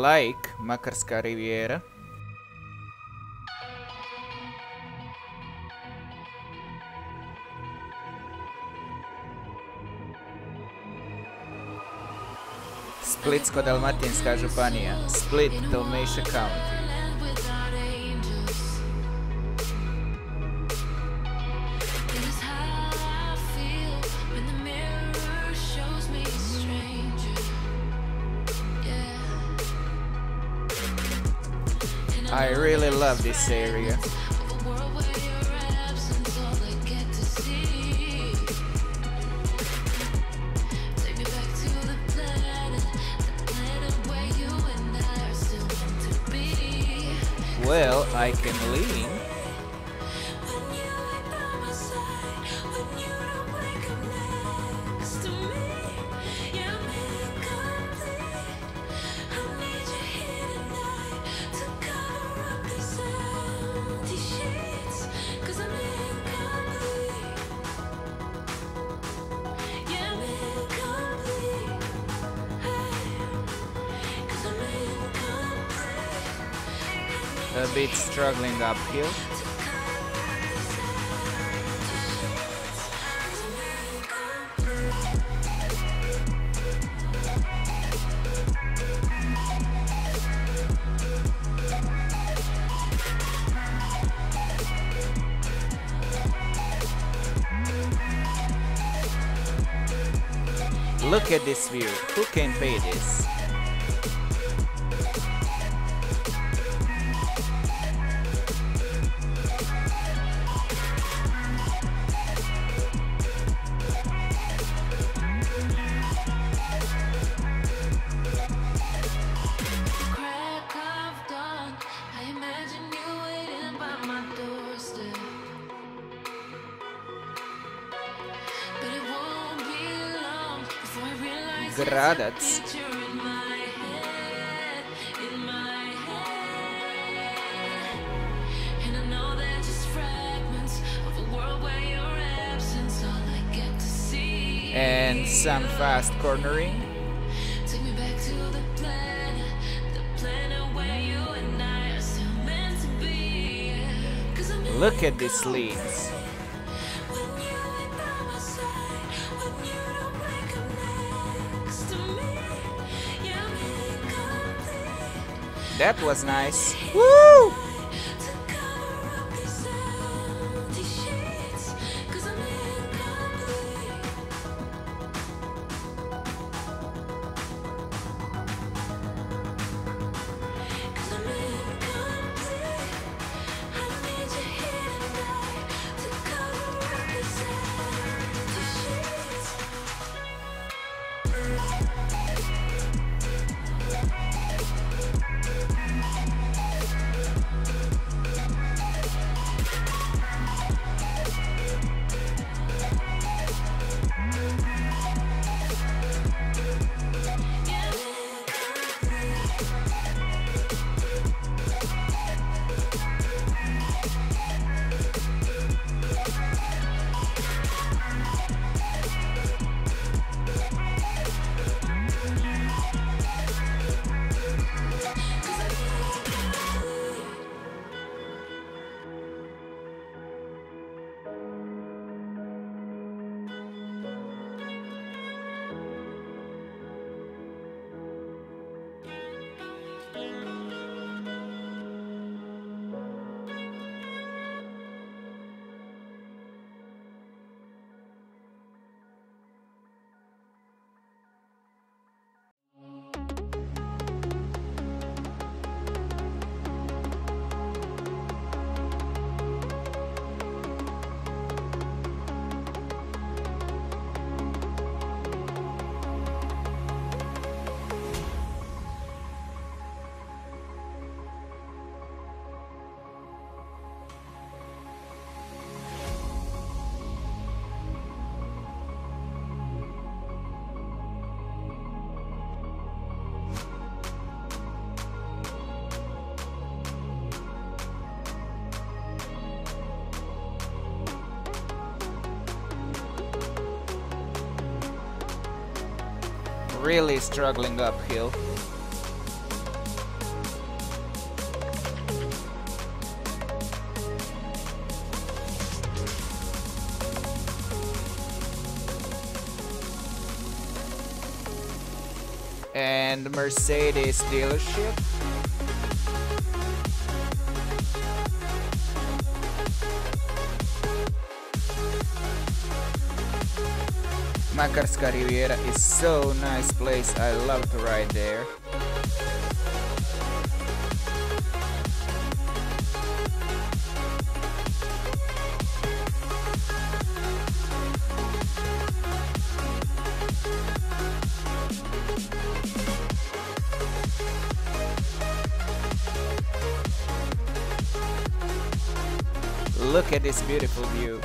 like Makarska Riviera. Splitsko-dalmatinska županija, Split, Dalmatia County. I really love this area. Well, I can lean. A bit struggling uphill. Look at this view. Who can pay this? Gradac. And some fast cornering. Look at these leads. That was nice. Woo! Really struggling uphill. and Mercedes dealership. Makarska Riviera is so nice place. I love to ride there. Look at this beautiful view.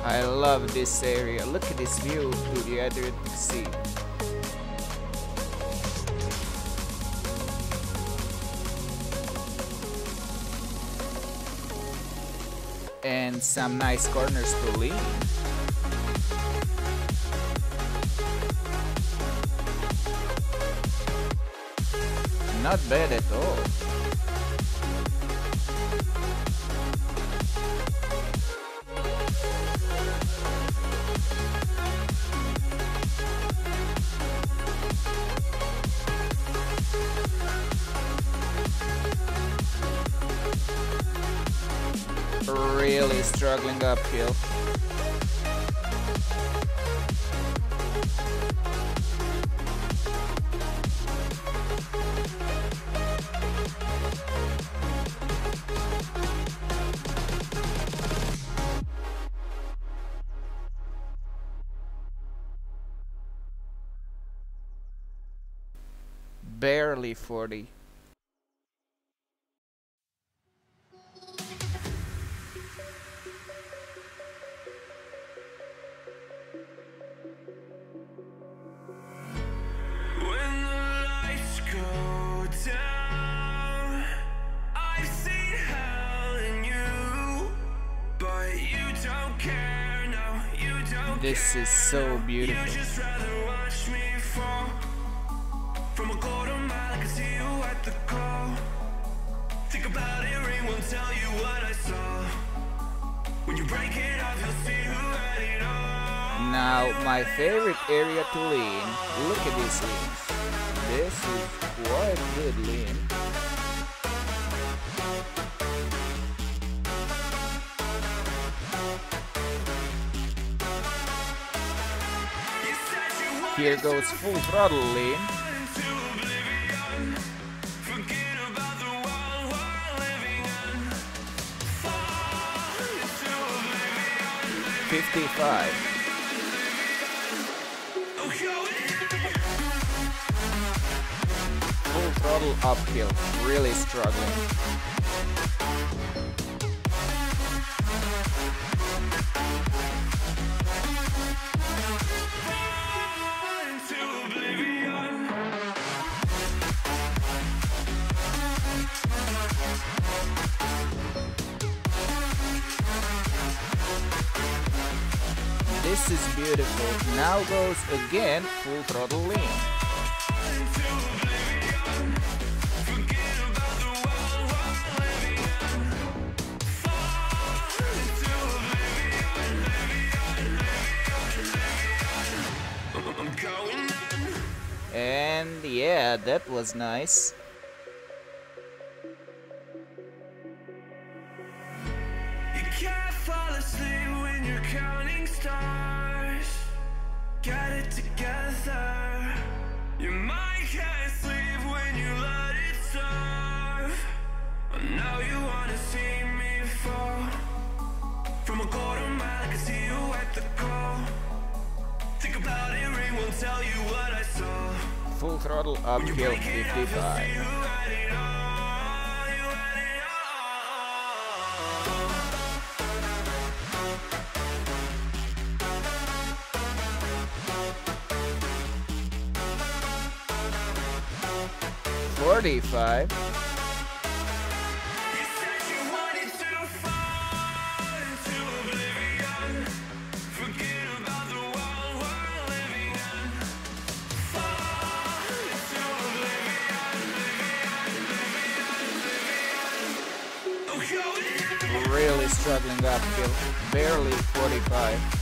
I love this area. Look at this view to the Adriatic Sea. And some nice corners to lean. Not bad at all. Really struggling uphill. Barely 40. This is so beautiful. From a quarter mile, I can see you at the call. Think about it, ring won't tell you what I saw. When you break it off, you'll see who had it all. Now, my favorite area to lean. Look at this lean. This is quite good lean. Here goes full throttle lean. $55. Full throttle uphill, really struggling. This is beautiful. Now goes again full throttle lean. And yeah, that was nice. You can't fall asleep when you're counting stars. Get it together. Your mind can't sleep when you let it serve. Now you wanna see me fall. From a quarter mile, I can see you at the call. Think about it, ring won't tell you what I saw. Full throttle uphill 55. 45. You said you wanted to fall into oblivion. Forget about the world we're living in. Fall into oblivion, oblivion. Oh, Really struggling uphill. Barely 45.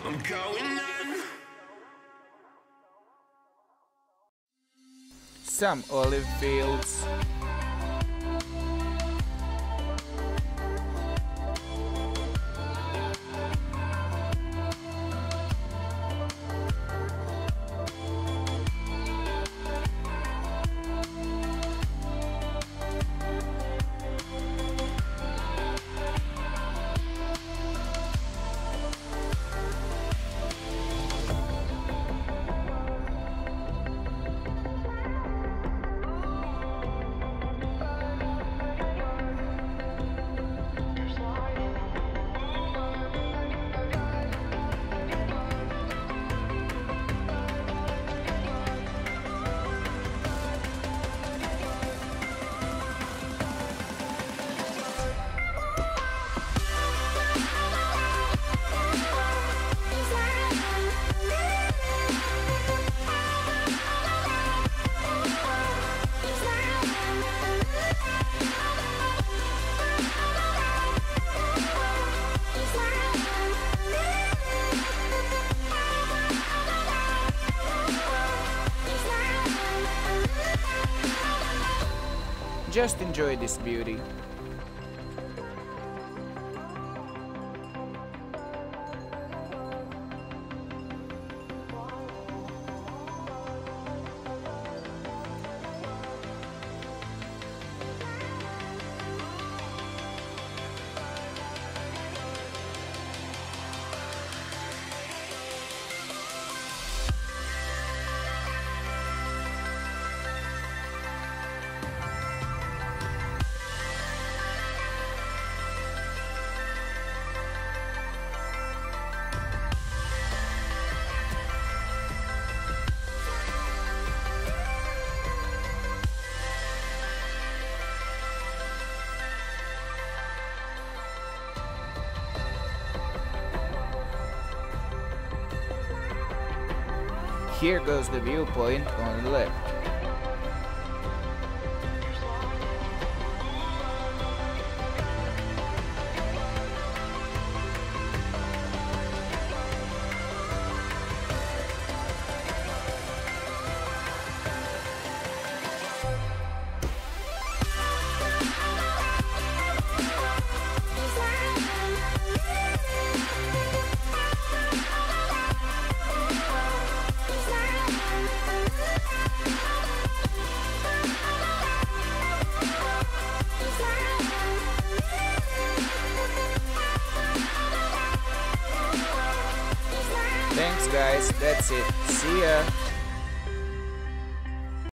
I'm going on. Some olive fields. Just enjoy this beauty. Here goes the viewpoint on the left. Thanks guys, that's it. See ya!